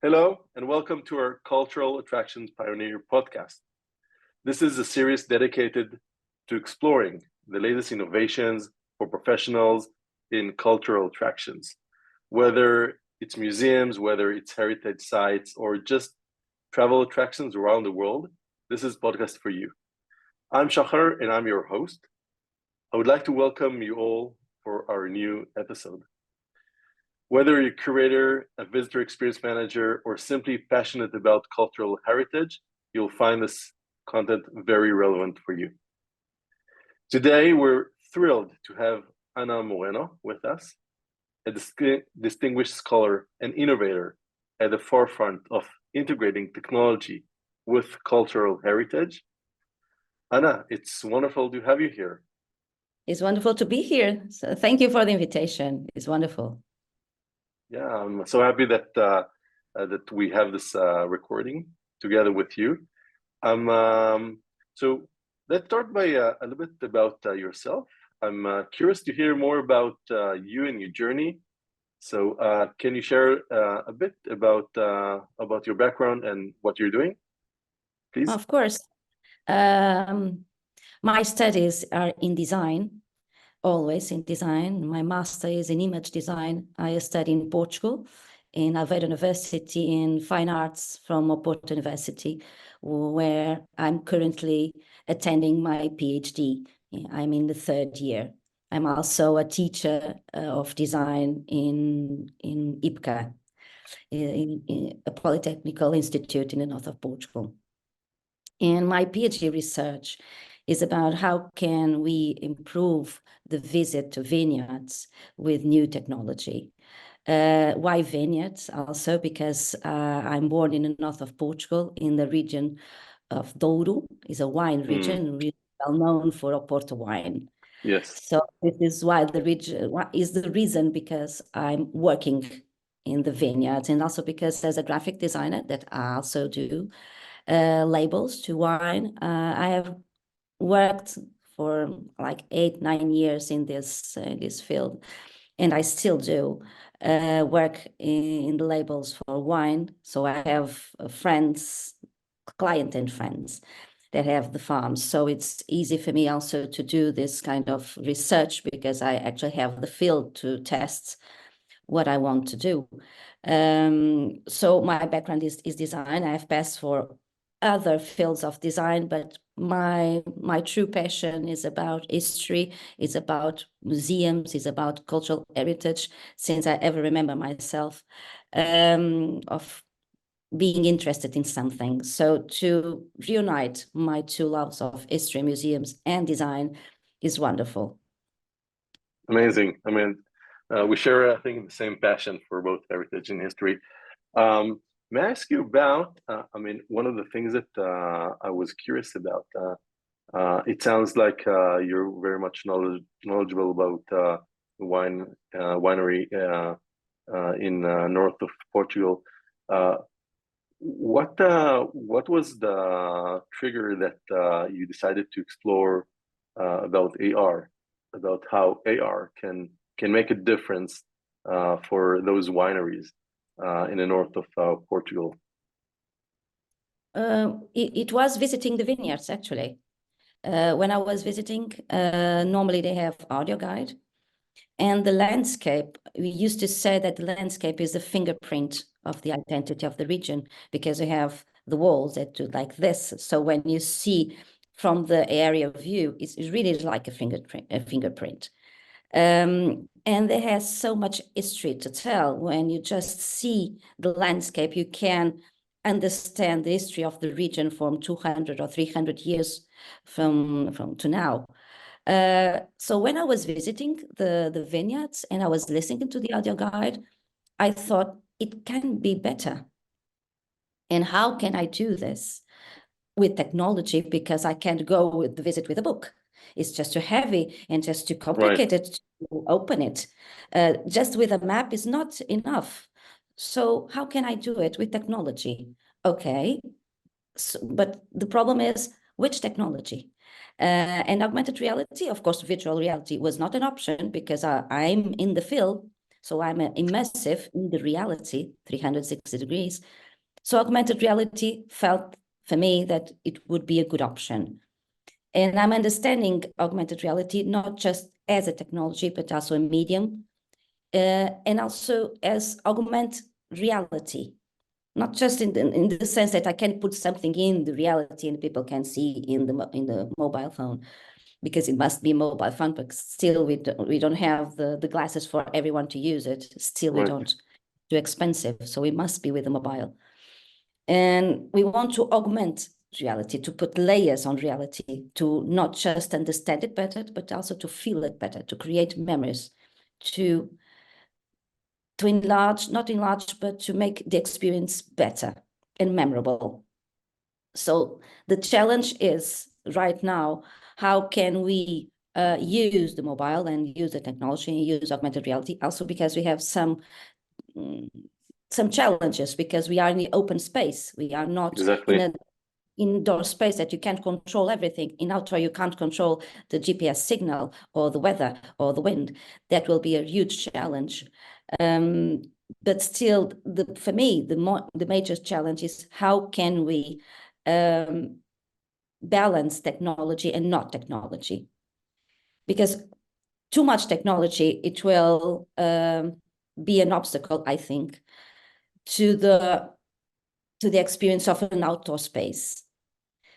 Hello, and welcome to our Cultural Attractions Pioneer podcast. This is a series dedicated to exploring the latest innovations for professionals in cultural attractions, whether it's museums, whether it's heritage sites, or just travel attractions around the world. This is podcast for you. I'm Shachar, and I'm your host. I would like to welcome you all for our new episode. Whether you're a curator, a visitor experience manager, or simply passionate about cultural heritage, you'll find this content very relevant for you. Today, we're thrilled to have Ana Moreno with us, a distinguished scholar and innovator at the forefront of integrating technology with cultural heritage. Ana, it's wonderful to have you here. It's wonderful to be here. So thank you for the invitation. It's wonderful. Yeah, I'm so happy that that we have this recording together with you. So let's start by a little bit about yourself. I'm curious to hear more about you and your journey. So can you share a bit about your background and what you're doing, please? Of course. My studies are in design, always in design. My master is in image design. I study in Portugal, in Aveiro University, in Fine Arts from Oporto University, where I'm currently attending my PhD. I'm in the third year. I'm also a teacher of design in IPCA, in a polytechnical institute in the north of Portugal. And my PhD research is about how can we improve the visit to vineyards with new technology. Why vineyards? Also because I'm born in the north of Portugal, in the region of Douro. Is a wine region, really well known for Oporto wine. Yes. So this is why the region is the reason because I'm working in the vineyards, and also because as a graphic designer that I also do labels to wine. I have worked for like 8-9 years in this field, and I still do work in the labels for wine. So I have friends, client and friends that have the farms. So it's easy for me also to do this kind of research because I actually have the field to test what I want to do. So my background is design. I have passed for other fields of design, but my true passion is about history, is about museums, is about cultural heritage, since I ever remember myself, of being interested in something. So to reunite my two loves of history, museums, and design is wonderful. Amazing. I mean, we share, I think, the same passion for both heritage and history. May I ask you about, one of the things that I was curious about, it sounds like you're very much knowledgeable about winery in north of Portugal. What was the trigger that you decided to explore about AR, about how AR can make a difference for those wineries in the north of Portugal? It was visiting the vineyards, actually. When I was visiting, normally they have audio guide. And the landscape, we used to say that the landscape is the fingerprint of the identity of the region, because you have the walls that do like this. So when you see from the area view, it's really like a fingerprint. And it has so much history to tell. When you just see the landscape, you can understand the history of the region from 200 or 300 years from to now. So when I was visiting the vineyards and I was listening to the audio guide, I thought it can be better. And how can I do this with technology? Because I can't go with the visit with a book. It's just too heavy and just too complicated to open it. Just with a map is not enough. So how can I do it with technology? Okay, but the problem is which technology? And augmented reality, of course, virtual reality was not an option because I'm in the field. So I'm immersive in the reality, 360 degrees. So augmented reality felt for me that it would be a good option. And I'm understanding augmented reality not just as a technology, but also a medium, and also as augment reality, not just in the sense that I can put something in the reality and people can see in the mobile phone, because it must be a mobile phone, but still we don't have the glasses for everyone to use it. Still, we Right. don't, too expensive. So we must be with the mobile. And we want to augment reality, to put layers on reality, to not just understand it better, but also to feel it better, to create memories, to enlarge, not enlarge, but to make the experience better and memorable. So the challenge is right now, how can we use the mobile and use the technology and use augmented reality, also because we have some challenges, because we are in the open space. We are not Exactly. in an indoor space that you can't control everything. In outdoor, you can't control the GPS signal or the weather or the wind. That will be a huge challenge. But still, for me, the major challenge is how can we balance technology and not technology? Because too much technology, it will be an obstacle, I think, to the experience of an outdoor space.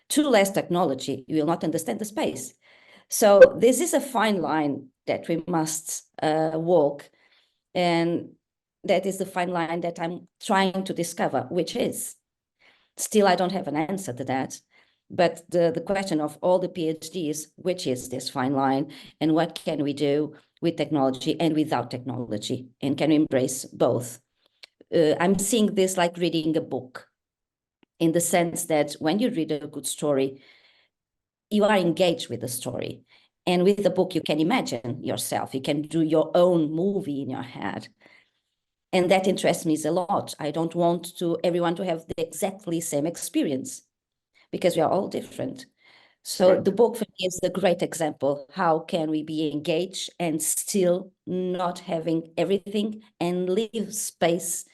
Too less technology, you will not understand the space. So this is a fine line that we must walk, and that is the fine line that I'm trying to discover, which is, still I don't have an answer to that. But the question of all the PhDs, which is this fine line, and what can we do with technology and without technology, and can we embrace both? I'm seeing this like reading a book, in the sense that when you read a good story, you are engaged with the story. And with the book, you can imagine yourself. You can do your own movie in your head. And that interests me a lot. I don't want everyone to have the exactly same experience, because we are all different. So Right. the book for me is a great example. How can we be engaged and still not having everything, and leave space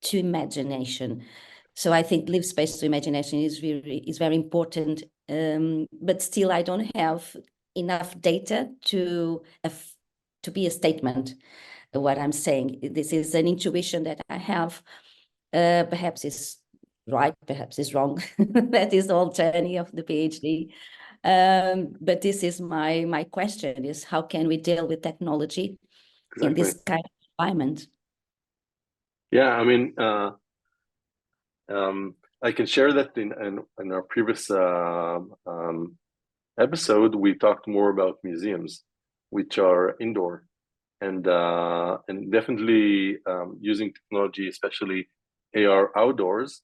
to imagination? So I think leave space to imagination is very important. But still, I don't have enough data to be a statement of what I'm saying. This is an intuition that I have. Perhaps it's right, perhaps it's wrong. That is the whole journey of the PhD. But this is my question: is how can we deal with technology in Exactly. this kind of environment? Yeah, I mean, I can share that in our previous episode, we talked more about museums, which are indoor, and definitely using technology, especially AR outdoors,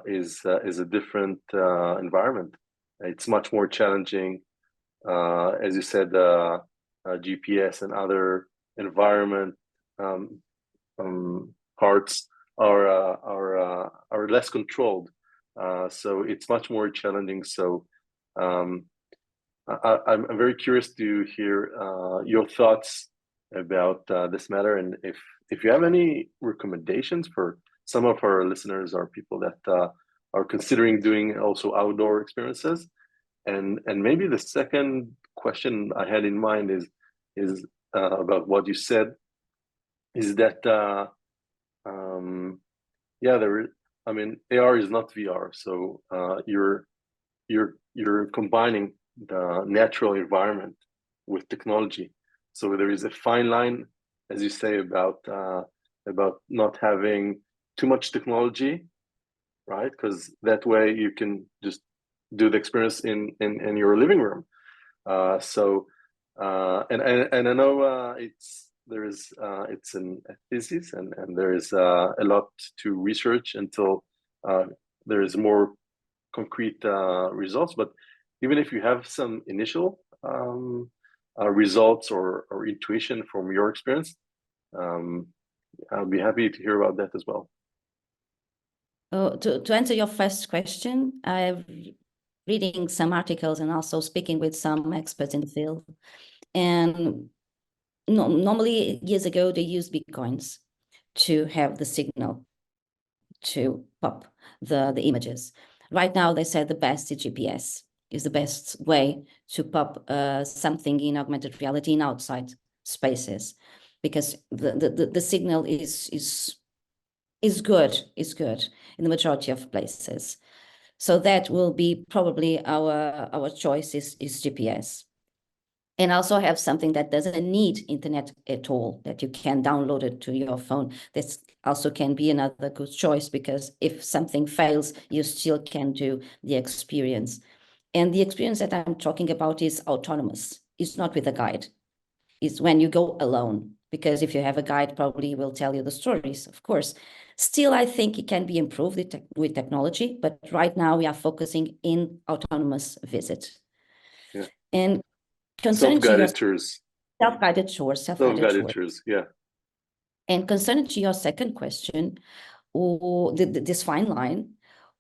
is a different environment. It's much more challenging, as you said, GPS and other environment um, parts are less controlled, so it's much more challenging. So um, I'm very curious to hear your thoughts about this matter, and if you have any recommendations for some of our listeners or people that are considering doing also outdoor experiences. And maybe the second question I had in mind is about what you said, is that um, yeah, I mean, AR is not VR, so you're combining the natural environment with technology. So there is a fine line, as you say, about not having too much technology, right? Because that way you can just do the experience in your living room. And I know it's an thesis, and there is a lot to research until there is more concrete results. But even if you have some initial results or intuition from your experience, um, I'll be happy to hear about that as well. To answer your first question, I'm reading some articles and also speaking with some experts in the field. And normally years ago, they used Bitcoins to have the signal to pop the images. Right now, they said the best is GPS, is the best way to pop something in augmented reality in outside spaces, because the signal is good in the majority of places. So that will be probably our choice is GPS. And also have something that doesn't need internet at all, that you can download it to your phone. This also can be another good choice, because if something fails, you still can do the experience. And the experience that I'm talking about is autonomous. It's not with a guide. It's when you go alone, because if you have a guide, probably will tell you the stories, of course. Still, I think it can be improved with technology, but right now we are focusing in autonomous visit. Yeah. And concerning to your Self-guided tours. self-guided tours, Self-guided tours, yeah. And concerning to your second question, or this fine line,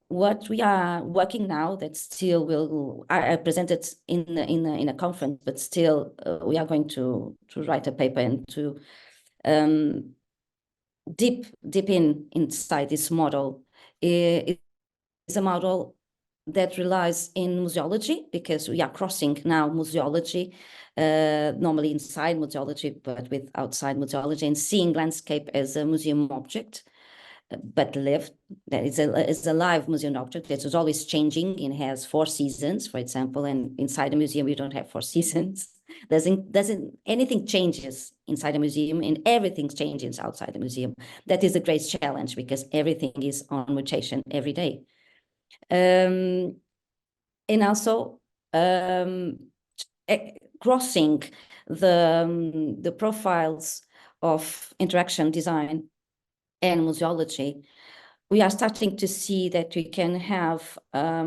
what we are working now that still will, I presented in a conference, but still we are going to write a paper and to deep inside this model. It's a model that relies in museology, because we are crossing now museology, normally inside museology, but with outside museology, and seeing landscape as a museum object, but lived. That is a live museum object that is always changing and has 4 seasons, for example, and inside a museum you don't have 4 seasons. Doesn't anything changes inside a museum, and everything changes outside the museum. That is a great challenge, because everything is on mutation every day. And also crossing the profiles of interaction design and museology, we are starting to see that we can have a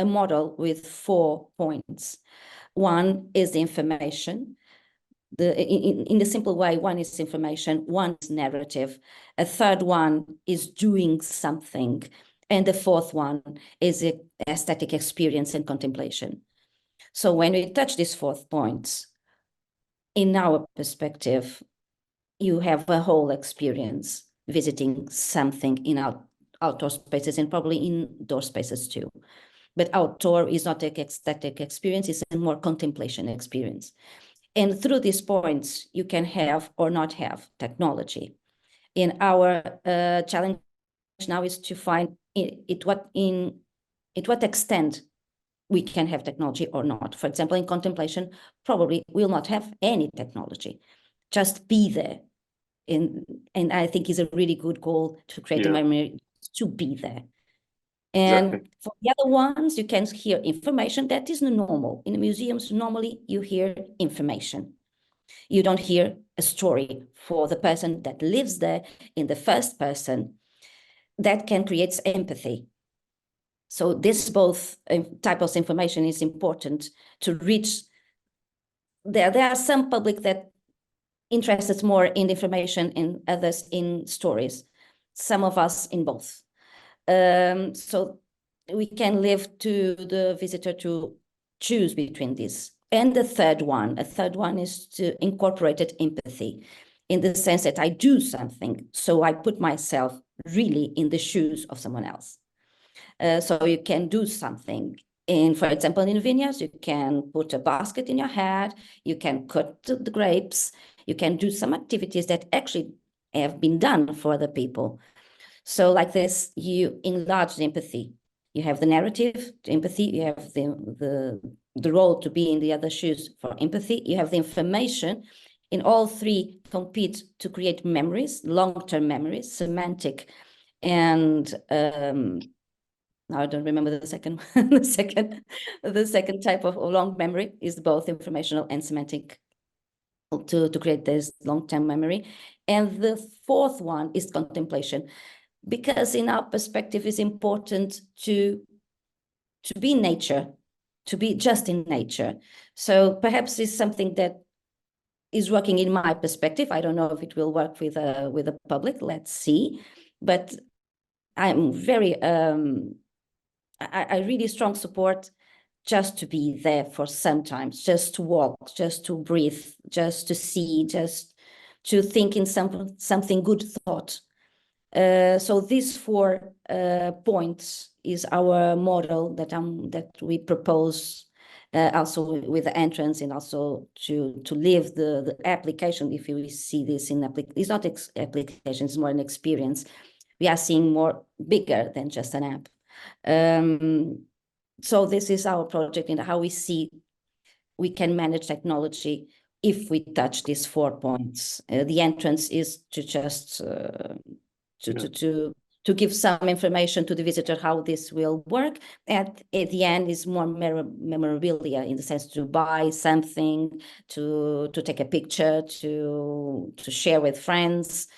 model with 4 points. One is the information. In the simple way, one is information, one is narrative, a third one is doing something, and the fourth one is aesthetic experience and contemplation. So when we touch these 4 points, in our perspective, you have a whole experience visiting something in outdoor spaces, and probably indoor spaces too. But outdoor is not an aesthetic experience, it's a more contemplation experience. And through these points, you can have or not have technology. And our challenge now is to find what extent we can have technology or not. For example, in contemplation, probably we'll not have any technology, just be there. And I think is a really good goal to create a memory, to be there. And exactly. For the other ones, you can hear information that is normal. In the museums, normally you hear information. You don't hear a story for the person that lives there in the first person. That can create empathy. So this both type of information is important to reach. There are some public that interested more in information and others in stories. Some of us in both. So we can leave to the visitor to choose between these. And a third one is to incorporate empathy, in the sense that I do something, so I put myself really in the shoes of someone else. So you can do something. And for example, in vineyards, you can put a basket in your head, you can cut the grapes, you can do some activities that actually have been done for other people. So like this, you enlarge the empathy. You have the narrative, the empathy, you have the role to be in the other shoes for empathy, you have the information. In all 3 compete to create memories, long-term memories, semantic, and I don't remember the second the second type of long memory is both informational and semantic to create this long-term memory. And the fourth one is contemplation, because in our perspective it's important to be in nature, to be just in nature. So perhaps it's something that is working in my perspective. I don't know if it will work with the public, let's see. But I'm very I really strong support just to be there for sometimes, just to walk, just to breathe, just to see, just to think in something good thought. So these 4 points is our model that we propose, also with the entrance, and also to live the application. If you see this in application, it's not application, it's more an experience. We are seeing more bigger than just an app. So this is our project and how we see we can manage technology if we touch these 4 points. The entrance is to just to give some information to the visitor how this will work. At the end is more memorabilia, in the sense to buy something, to take a picture, to share with friends.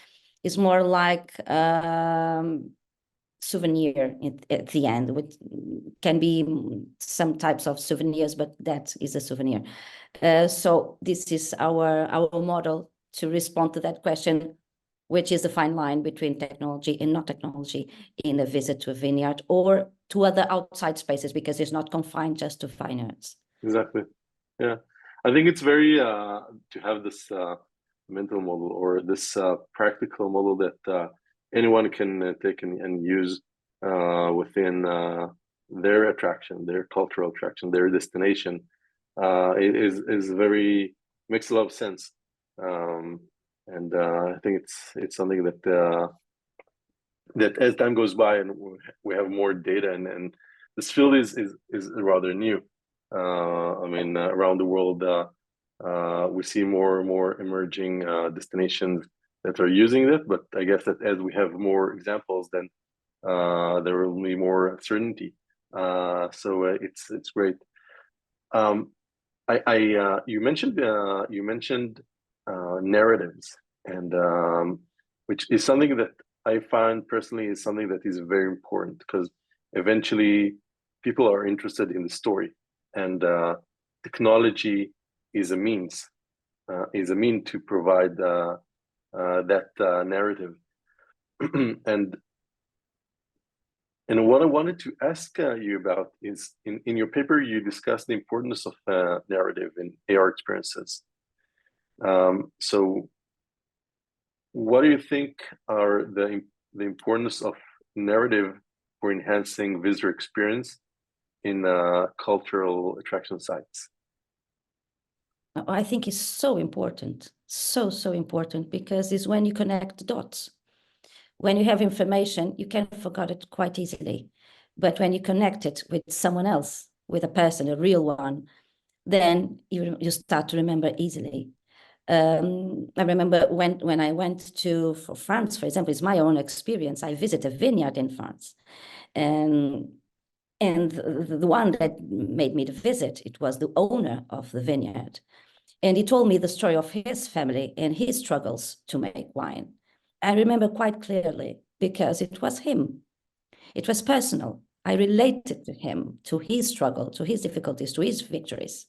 It's more like souvenir at the end, which can be some types of souvenirs, but that is a souvenir. So this is our model to respond to that question, which is the fine line between technology and not technology in a visit to a vineyard or to other outside spaces, because it's not confined just to vineyards. Exactly. Yeah. I think it's very to have this mental model, or this practical model that anyone can take and use within their attraction, their cultural attraction, their destination. Is very, makes a lot of sense. And I think it's something that that as time goes by and we have more data, and this field is rather new. I mean, around the world, we see more and more emerging destinations that are using it. But I guess that as we have more examples, then there will be more certainty. So it's great. You mentioned narratives, and which is something that I find personally is something that is very important, because eventually people are interested in the story, and technology is a means to provide that narrative. And what I wanted to ask you about is, in your paper, you discussed the importance of narrative in AR experiences. So what do you think are the importance of narrative for enhancing visitor experience in cultural attraction sites? I think it's so important, so important, because it's when you connect the dots. When you have information, you can forget it quite easily. But when you connect it with someone else, with a person, a real one, then you start to remember easily. I remember when I went for France, for example, it's my own experience. I visited a vineyard in France, and the one that made me to visit, it was the owner of the vineyard, and he told me the story of his family and his struggles to make wine. I remember quite clearly, because it was him. It was personal. I related to him, to his struggle, to his difficulties, to his victories.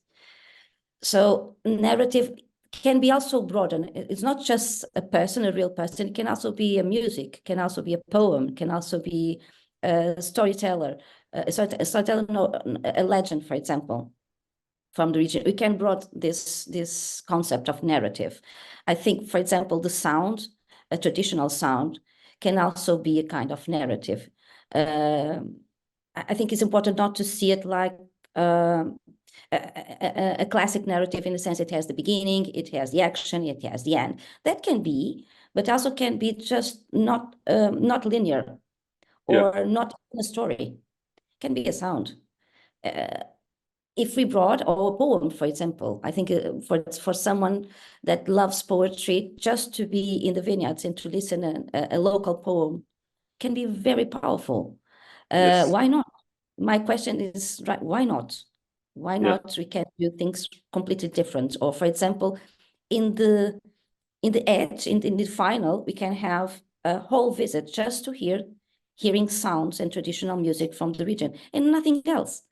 So narrative can be also broadened. It's not just a person, a real person. It can also be a music, can also be a poem, can also be a storyteller, a legend, for example, from the region. We can broaden this concept of narrative. I think, for example, the sound, a traditional sound, can also be a kind of narrative. I think it's important not to see it like a classic narrative, in the sense it has the beginning, it has the action, it has the end. That can be, but also can be just not linear, or not a story. It can be a sound. If we brought, or a poem, for example, I think for someone that loves poetry, just to be in the vineyards and to listen a local poem can be very powerful. Yes. Why not? My question is, right, why not? Why not? We can do things completely different. Or, for example, in the edge, in the final, we can have a whole visit just to hearing sounds and traditional music from the region, and nothing else.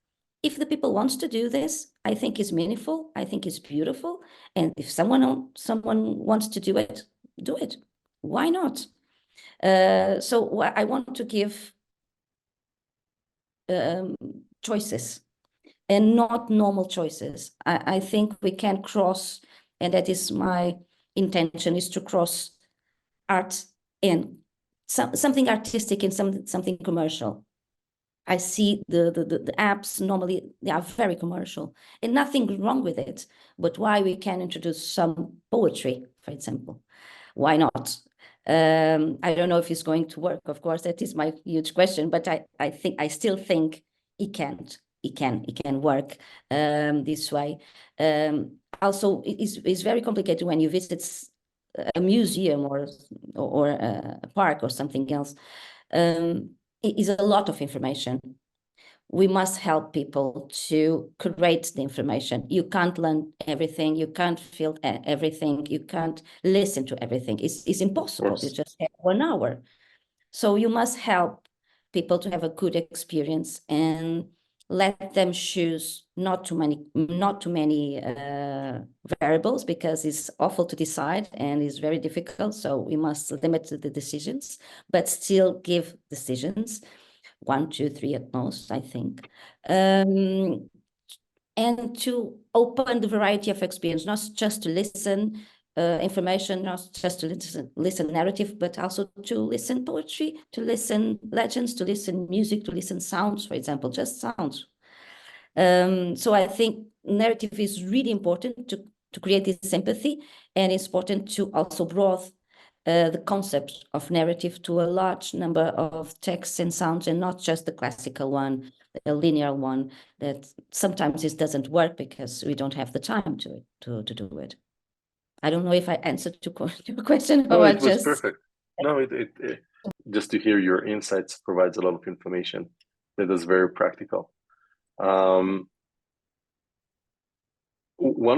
If the people wants to do this, I think it's meaningful. I think it's beautiful. And if someone wants to do it, do it. Why not? So I want to give choices. and not normal choices. I think we can cross, and that is my intention, is to cross art and something artistic and something commercial. I see the apps normally, they are very commercial and nothing wrong with it. But why we can introduce some poetry, for example? Why not? I don't know if it's going to work. Of course, that is my huge question. But I still think it can work this way. Also, it's very complicated when you visit a museum or a park or something else. It is a lot of information. We must help people to create the information. You can't learn everything. You can't feel everything. You can't listen to everything. It's impossible. You just have 1 hour. So you must help people to have a good experience and let them choose not too many variables, because it's awful to decide and it's very difficult. So we must limit the decisions, but still give decisions. 1, 2, 3 at most, I think. And to open the variety of experience, not just to listen information, not just to listen narrative, but also to listen poetry, to listen legends, to listen music, to listen sounds, for example, just sounds. So I think narrative is really important to create this empathy, and it's important to also broaden the concept of narrative to a large number of texts and sounds, and not just the classical one, a linear one that sometimes it doesn't work because we don't have the time to do it. I don't know if I answered your question. No, it was perfect. No, it just to hear your insights provides a lot of information that is very practical. One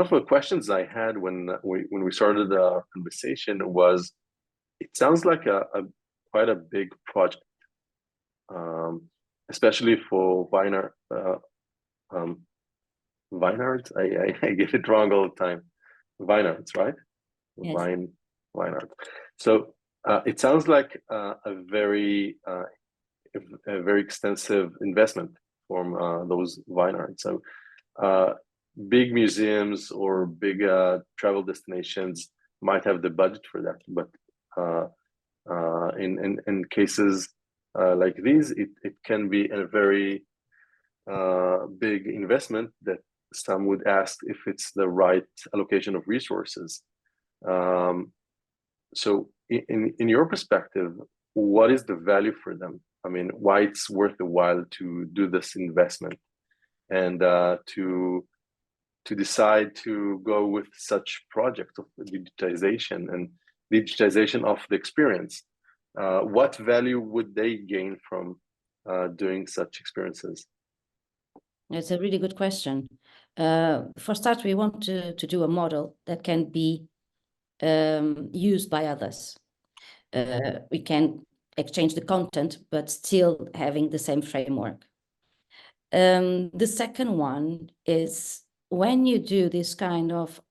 of the questions I had when we started the conversation was, it sounds like quite a big project, especially for vineyards. I get it wrong all the time. Vineyards, right? Yes. Vineyard. So it sounds like a very extensive investment from those vineyards. So big museums or big travel destinations might have the budget for that, but in cases like these, it can be a very big investment that some would ask if it's the right allocation of resources. So in your perspective, what is the value for them? I mean, why it's worth the while to do this investment and to decide to go with such project of digitization and digitization of the experience? What value would they gain from doing such experiences? It's a really good question. For start, we want to do a model that can be used by others. We can exchange the content, but still having the same framework. The second one is, when you do this kind of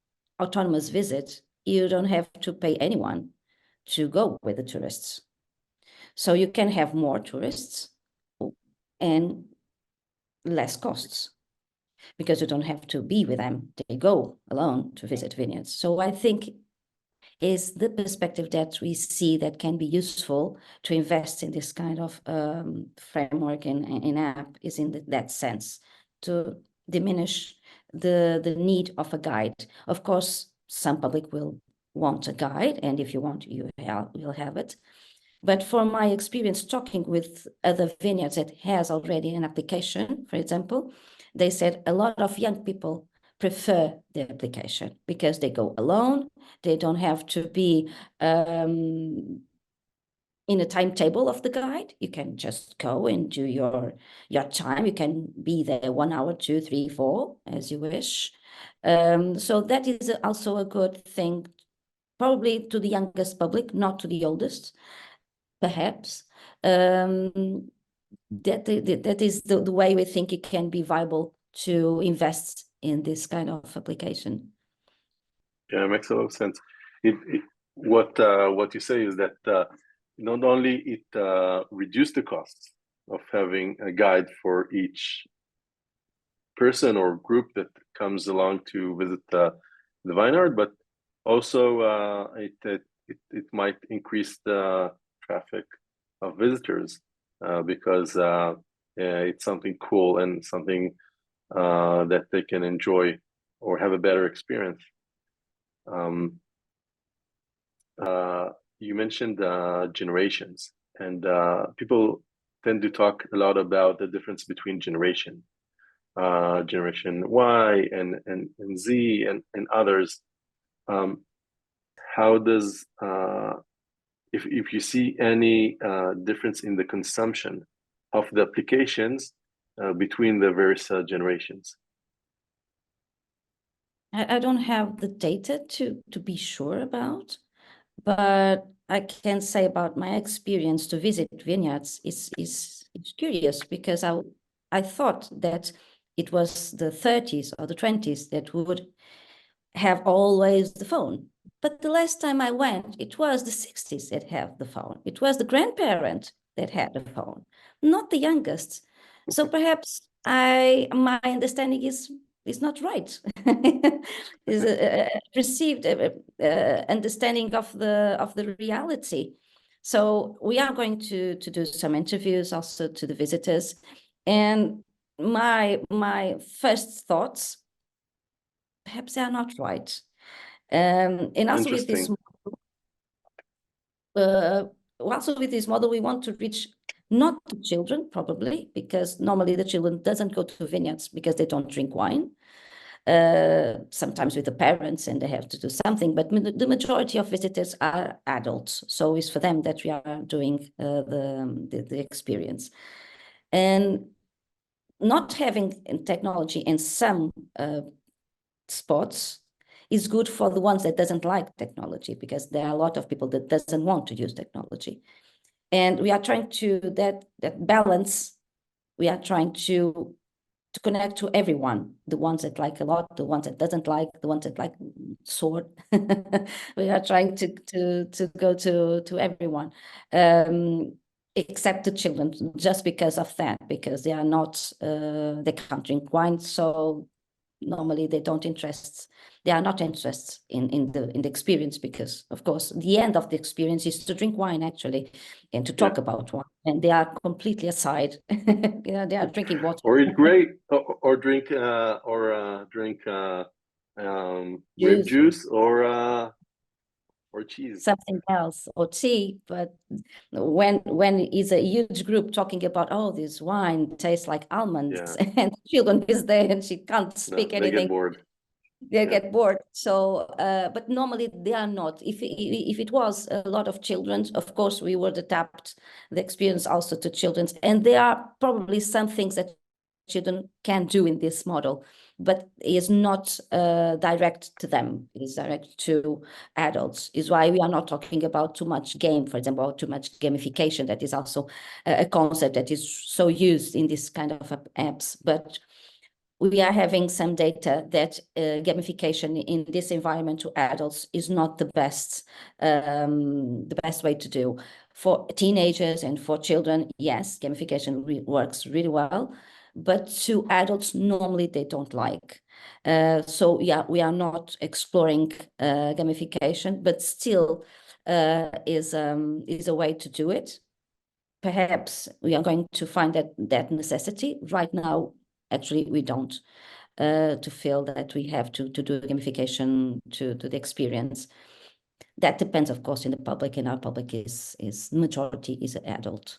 autonomous visit, you don't have to pay anyone to go with the tourists. So you can have more tourists and less costs, because you don't have to be with them. They go alone to visit vineyards. So I think is the perspective that we see that can be useful to invest in this kind of framework in app, is in that sense, to diminish the need of a guide. Of course, some public will want a guide, and if you want, you'll have it. But from my experience talking with other vineyards that has already an application, for example, they said a lot of young people prefer the application because they go alone. They don't have to be in a timetable of the guide. You can just go and do your time. You can be there 1 hour, 2, 3, 4, as you wish. So that is also a good thing, probably to the youngest public, not to the oldest, perhaps. That is the way we think it can be viable to invest in this kind of application. Yeah, it makes a lot of sense. What you say is that not only it reduced the costs of having a guide for each person or group that comes along to visit the vineyard, but also it might increase the traffic of visitors because it's something cool and something that they can enjoy or have a better experience. You mentioned generations, and people tend to talk a lot about the difference between generation Y and Z and others. How does if you see any difference in the consumption of the applications between the various generations? I don't have the data to be sure about, but I can say about my experience to visit vineyards is curious, because I thought that it was the 30s or the 20s that would have always the phone. But the last time I went, it was the 60s that have the phone. It was the grandparent that had the phone, not the youngest. So perhaps my understanding is not right. Is a perceived understanding of the reality. So we are going to do some interviews also to the visitors, and my first thoughts, perhaps they are not right. And also with this, model, we want to reach not the children, probably, because normally the children doesn't go to vineyards because they don't drink wine. Sometimes with the parents and they have to do something, but the majority of visitors are adults. So it's for them that we are doing the experience. And not having technology in some spots is good for the ones that doesn't like technology, because there are a lot of people that doesn't want to use technology. And we are trying to that balance. We are trying to connect to everyone, the ones that like a lot, the ones that doesn't like, the ones that like sword. We are trying to go to everyone, except the children, just because of that, because they are not they can't drink wine, so normally they are not interested in the experience, because of course the end of the experience is to drink wine actually and to talk about wine, and they are completely aside. They are drinking water or eat grape or drink grape juice, juice or cheese. something else, or tea. But when is a huge group talking about, oh, this wine tastes like almonds, and the children is there and she can't speak They anything, get bored. they get bored. So but normally they are not. If it was a lot of children, of course we would adapt the experience also to children, and there are probably some things that children can do in this model, but is not direct to them. It is direct to adults. Is why we are not talking about too much game, for example, or too much gamification. That is also a concept that is so used in this kind of apps. But we are having some data that gamification in this environment to adults is not the best way to do. For teenagers and for children, yes, gamification works really well, but to adults, normally they don't like. So yeah, we are not exploring gamification, but still is a way to do it. Perhaps we are going to find that necessity. Right now, actually, we don't, to feel that we have to do gamification to the experience. That depends, of course, in the public, and our public is majority is adult.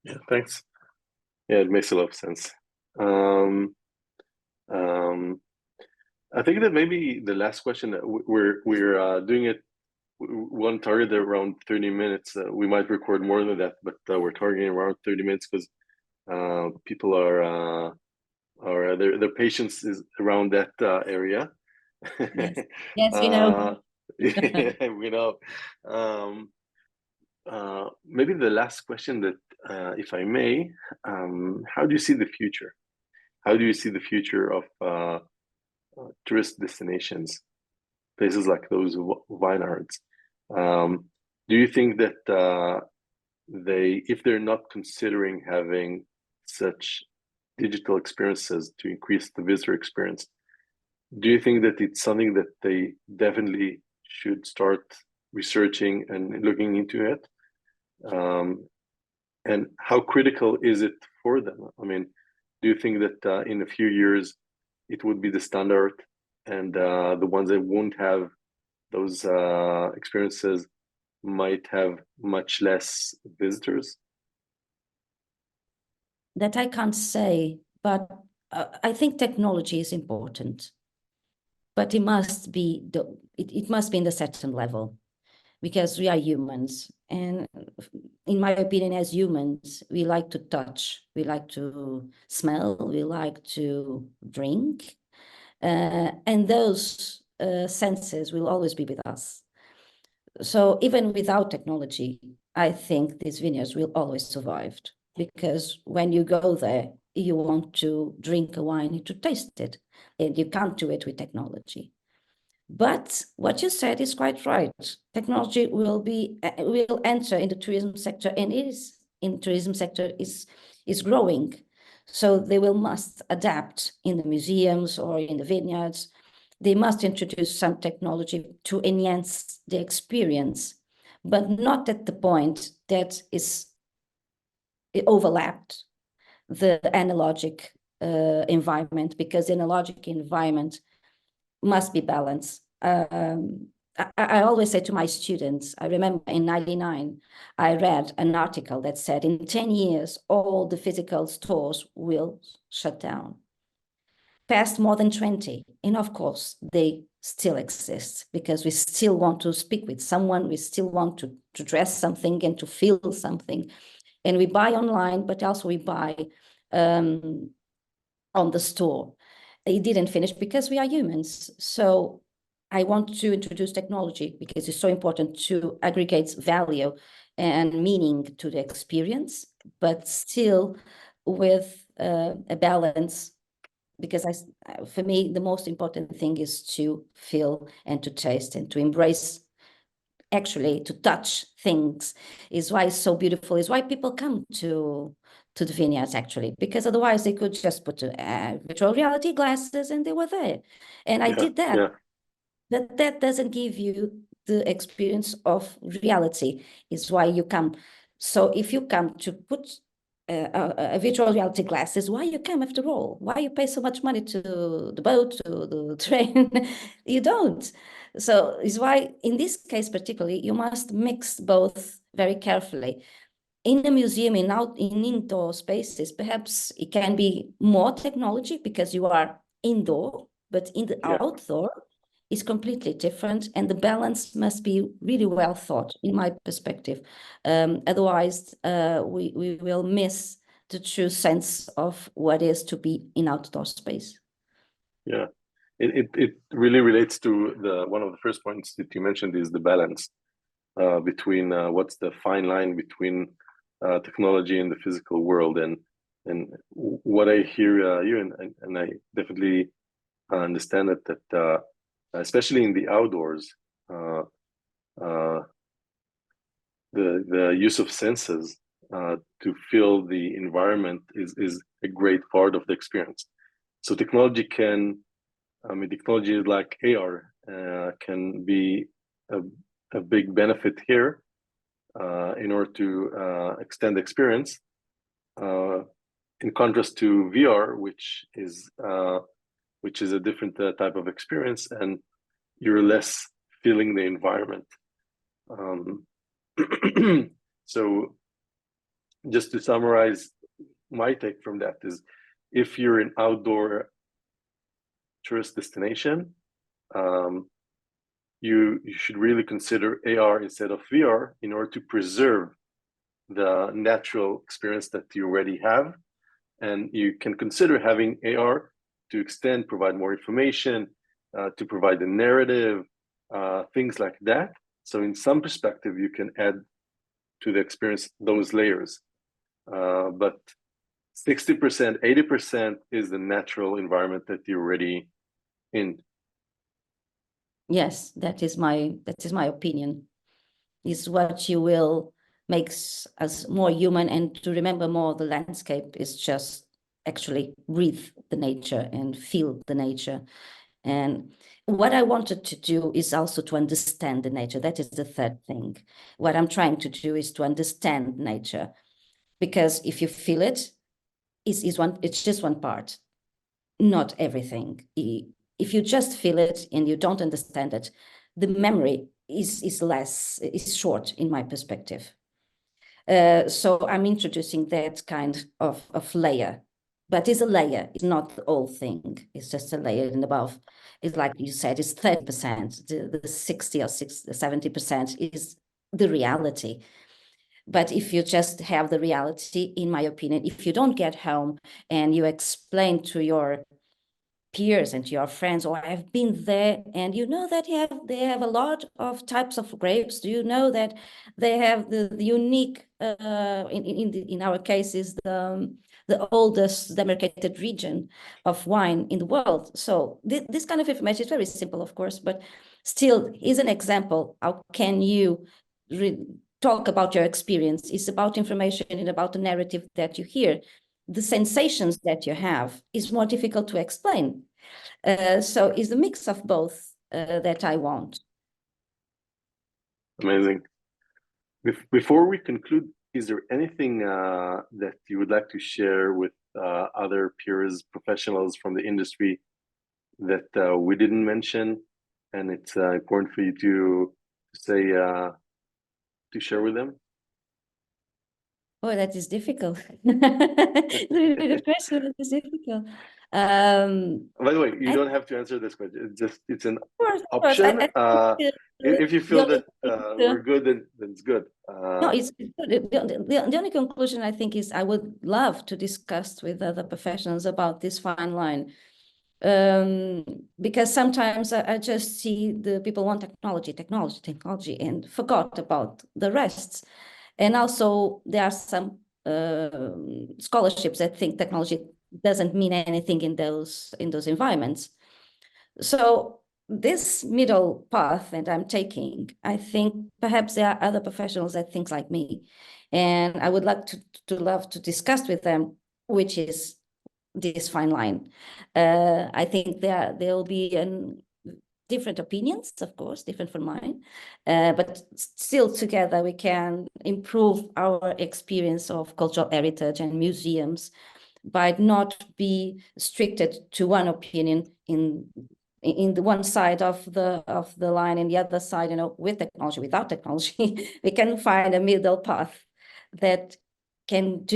Yeah, thanks. Yeah, it makes a lot of sense. I think that maybe the last question that we're doing it one target around 30 minutes. We might record more than that, but we're targeting around 30 minutes because people are their patience is around that area. Yes, yes, you know. Yeah, we know. Maybe the last question that, if I may, how do you see the future? How do you see the future of tourist destinations, places like those vineyards? Do you think that if they're not considering having such digital experiences to increase the visitor experience. Do you think that it's something that they definitely should start researching and looking into it? And how critical is it for them? I mean, do you think that in a few years it would be the standard, and the ones that won't have those experiences might have much less visitors? That I can't say, but I think technology is important, but it must be it must be in a certain level, because we are humans, and in my opinion, as humans, we like to touch, we like to smell, we like to drink, and those senses will always be with us. So even without technology, I think these vineyards will always survive, because when you go there, you want to drink a wine, to taste it, and you can't do it with technology. But what you said is quite right. Technology will enter in the tourism sector, and is in tourism sector is growing. So they must adapt in the museums or in the vineyards. They must introduce some technology to enhance the experience, but not at the point that it overlapped the analogic environment, because the analogic environment must be balanced. I always say to my students, I remember in 99, I read an article that said in 10 years, all the physical stores will shut down. Past more than 20, and of course, they still exist, because we still want to speak with someone, we still want to dress something and to feel something. And we buy online, but also we buy on the store. It didn't finish because we are humans. So I want to introduce technology because it's so important to aggregate value and meaning to the experience, but still with a balance, because for me, the most important thing is to feel and to taste and to embrace, actually to touch things. Is why it's so beautiful, is why people come to the vineyards, actually, because otherwise they could just put virtual reality glasses and they were there. And I did that. Yeah. But that doesn't give you the experience of reality, is why you come. So if you come to put a virtual reality glasses, why you come after all? Why you pay so much money to the boat, to the train? You don't. So it's why, in this case particularly, you must mix both very carefully. In a museum, in indoor spaces, perhaps it can be more technology because you are indoor, but in the outdoor is completely different, and the balance must be really well thought, in my perspective. Otherwise, we will miss the true sense of what is to be in outdoor space. Yeah, it really relates to one of the first points that you mentioned, is the balance between what's the fine line between technology and the physical world. And what I hear you, and I definitely understand that especially in the outdoors, the use of senses to feel the environment is a great part of the experience. So technology technology is like AR, can be a big benefit here in order to extend the experience. In contrast to VR, which is a different type of experience, and you're less feeling the environment. So just to summarize, my take from that is, if you're an outdoor tourist destination, you should really consider AR instead of VR in order to preserve the natural experience that you already have. And you can consider having AR to extend, provide more information, to provide a narrative, things like that. So in some perspective, you can add to the experience those layers. But 60%, 80% is the natural environment that you're already in. Yes, that is my opinion. Is what you will makes us more human, and to remember more the landscape is just actually breathe the nature and feel the nature. And what I wanted to do is also to understand the nature. That is the third thing. What I'm trying to do is to understand nature, because if you feel it, it's just one part, not everything. If you just feel it and you don't understand it, the memory is short in my perspective. So I'm introducing that kind of layer, but it's a layer, it's not the whole thing. It's just a layer and above. It's like you said, it's 30%, the 60 or 70% is the reality. But if you just have the reality, in my opinion, if you don't get home and you explain to your peers and to your friends, or I've been there, and you know that they have a lot of types of grapes. Do you know that they have the unique in our case is the oldest demarcated region of wine in the world. So this kind of information is very simple, of course, but still is an example. How can you talk about your experience? It's about information and about the narrative that you hear. The sensations that you have is more difficult to explain. So it's a mix of both that I want. Amazing. Before we conclude, is there anything that you would like to share with other peers, professionals from the industry that we didn't mention, and it's important for you to say, to share with them? Oh, that is difficult. It's a really good question. That is difficult. By the way, you don't have to answer this question. It's an Of course. option. If you feel that the we're good, then it's good. No, it's good. The only conclusion I think is I would love to discuss with other professionals about this fine line. Because sometimes I just see the people want technology, and forgot about the rest. And also there are some scholarships that think technology doesn't mean anything in those environments. So this middle path that I'm taking, I think perhaps there are other professionals that think like me, and I would like to love to discuss with them, which is this fine line. I think there will be different opinions, of course, different from mine, but still together we can improve our experience of cultural heritage and museums by not be restricted to one opinion in the one side of the line, and the other side, with technology, without technology. We can find a middle path that can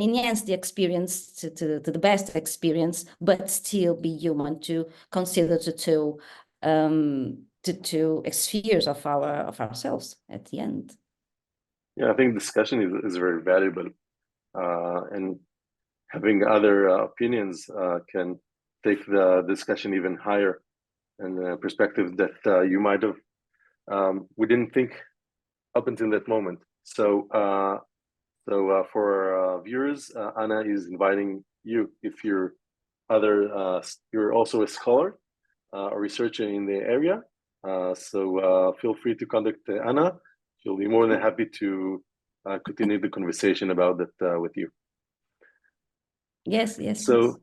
enhance the experience to the best experience, but still be human, to consider the two spheres of ourselves at the end. Yeah, I think discussion is very valuable, and having other opinions can take the discussion even higher, and perspectives that you might have we didn't think up until that moment. So for our viewers, Ana is inviting you, if you're also a scholar, a researcher in the area. So feel free to contact Ana. She'll be more than happy to continue the conversation about that with you. Yes. So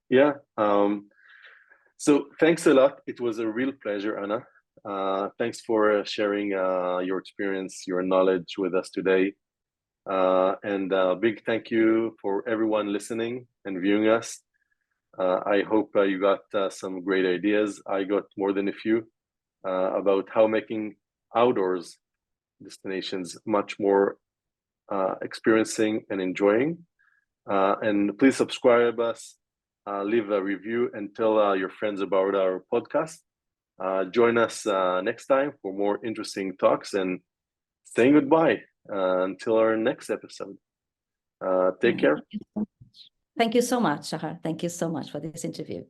yeah. So thanks a lot. It was a real pleasure, Ana. Thanks for sharing your experience, your knowledge with us today. And a big thank you for everyone listening and viewing us. I hope you got some great ideas. I got more than a few about how making outdoors destinations much more experiencing and enjoying. And please subscribe us, leave a review, and tell your friends about our podcast. Join us next time for more interesting talks, and saying goodbye until our next episode. Take care. Thank you so much, Shahar. Thank you so much for this interview.